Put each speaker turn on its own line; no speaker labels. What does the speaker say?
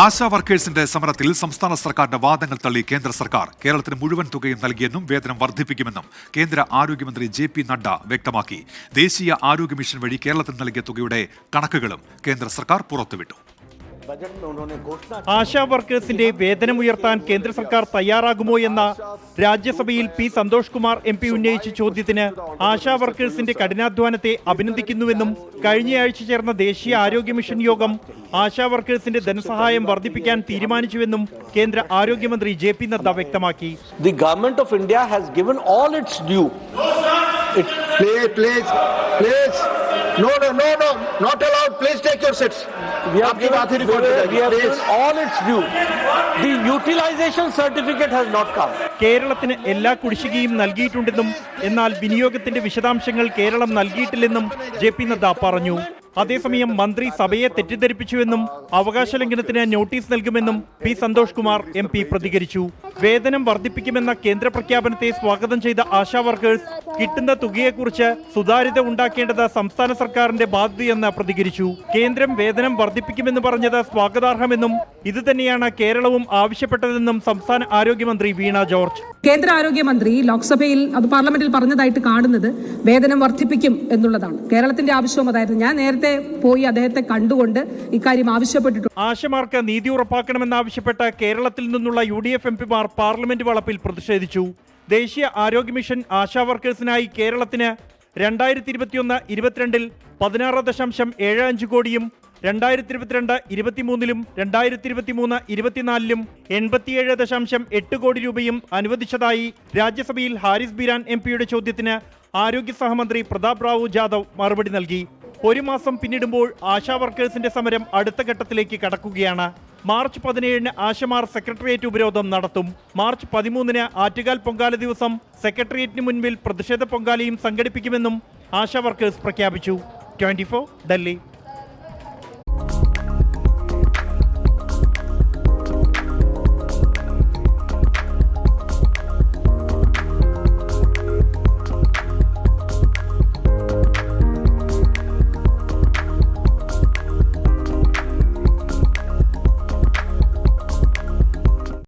ആശാ വർക്കേഴ്സിന്റെ സമരത്തിൽ സംസ്ഥാന സർക്കാരിന്റെ വാദങ്ങൾ തള്ളി കേന്ദ്ര സർക്കാർ. കേരളത്തിന് മുഴുവൻ തുകയും നൽകിയെന്നും വേതനം വർദ്ധിപ്പിക്കുമെന്നും കേന്ദ്ര ആരോഗ്യമന്ത്രി JP നഡ്ഡ വ്യക്തമാക്കി. ദേശീയ ആരോഗ്യ മിഷൻ വഴി കേരളത്തിന് നൽകിയ തുകയുടെ കണക്കുകളും കേന്ദ്ര സർക്കാർ പുറത്തുവിട്ടു.
ആശാ വർക്കേഴ്സിന്റെ വേതനം ഉയർത്താൻ കേന്ദ്ര സർക്കാർ തയ്യാറാകുമോ എന്ന രാജ്യസഭയിൽ P. സന്തോഷ് കുമാർ MP ഉന്നയിച്ച ചോദ്യത്തിന് ആശാ വർക്കേഴ്സിന്റെ കഠിനാധ്വാനത്തെ അഭിനന്ദിക്കുന്നുവെന്നും കഴിഞ്ഞയാഴ്ച ചേർന്ന ദേശീയ ആരോഗ്യ മിഷൻ യോഗം ആശാ വർക്കേഴ്സിന്റെ ധനസഹായം വർദ്ധിപ്പിക്കാൻ തീരുമാനിച്ചുവെന്നും കേന്ദ്ര ആരോഗ്യമന്ത്രി JP നഡ്ഡ വ്യക്തമാക്കി.
The government of India has given all its due.
Please. No, not allowed. Please take your seats.
We have given all its due. The utilization certificate has not come.
കേരളത്തിന് എല്ലാ കുടിശ്ശികയും നൽകിയിട്ടുണ്ടെന്നും എന്നാൽ വിനിയോഗത്തിന്റെ വിശദാംശങ്ങൾ കേരളം നൽകിയിട്ടില്ലെന്നും JP നഡ്ഡ പറഞ്ഞു. അതേസമയം മന്ത്രി സഭയെ തെറ്റിദ്ധരിപ്പിച്ചുവെന്നും അവകാശ ലംഘനത്തിന് നോട്ടീസ് നൽകുമെന്നും P. സന്തോഷ് കുമാർ MP പ്രതികരിച്ചു. വേതനം വർദ്ധിപ്പിക്കുമെന്ന കേന്ദ്ര പ്രഖ്യാപനത്തെ സ്വാഗതം ചെയ്ത ആശാ വർക്കേഴ്സ് കിട്ടുന്ന തുകയെക്കുറിച്ച് സുതാര്യത ഉണ്ടാക്കേണ്ടത് സംസ്ഥാന സർക്കാരിന്റെ ബാധ്യതയെന്ന് പ്രതികരിച്ചു. കേന്ദ്രം വേതനം വർദ്ധിപ്പിക്കുമെന്ന് പറഞ്ഞത് സ്വാഗതാർഹമെന്നും ഇതുതന്നെയാണ് കേരളവും ആവശ്യപ്പെട്ടതെന്നും സംസ്ഥാന ആരോഗ്യമന്ത്രി വീണ ജോർജ്.
കേന്ദ്ര ആരോഗ്യമന്ത്രി ലോക്സഭയിൽ അത് പാർലമെന്റിൽ പറഞ്ഞതായിട്ട് കാണുന്നത് വേതനം വർദ്ധിപ്പിക്കും എന്നുള്ളതാണ്. കേരളത്തിന്റെ ആവശ്യവും അതായിരുന്നു. ഞാൻ നേരത്തെ പോയി അദ്ദേഹത്തെ കണ്ടുകൊണ്ട് ഇക്കാര്യം ആവശ്യപ്പെട്ടിട്ടുണ്ട്.
ആശമാർക്ക് നീതി ഉറപ്പാക്കണമെന്നാവശ്യപ്പെട്ട് കേരളത്തിൽ നിന്നുള്ള UDF MPമാർ പാർലമെന്റ് വളപ്പിൽ പ്രതിഷേധിച്ചു. ദേശീയ ആരോഗ്യ മിഷൻ ആശാ വർക്കേഴ്സിനായി കേരളത്തിന് 2021-22 16.75 കോടിയും 2022-23 2023-24 87.8 കോടി രൂപയും അനുവദിച്ചതായി രാജ്യസഭയിൽ ഹാരിസ് ബീരാൻ MPയുടെ ചോദ്യത്തിന് ആരോഗ്യ സഹമന്ത്രി പ്രതാപ് റാവു ജാദവ് മറുപടി നൽകി. ഒരു മാസം പിന്നിടുമ്പോൾ ആശാ വർക്കേഴ്സിന്റെ സമരം അടുത്ത ഘട്ടത്തിലേക്ക് കടക്കുകയാണ്. മാർച്ച് 17-ന് ആശമാർ സെക്രട്ടേറിയറ്റ് ഉപരോധം നടത്തും. മാർച്ച് 13-ന് ആറ്റുകാൽ പൊങ്കാല ദിവസം സെക്രട്ടേറിയറ്റിന് മുൻപിൽ പ്രതിഷേധ പൊങ്കാലയും സംഘടിപ്പിക്കുമെന്നും ആശാ വർക്കേഴ്സ് പ്രഖ്യാപിച്ചു. 24 ഡൽഹി.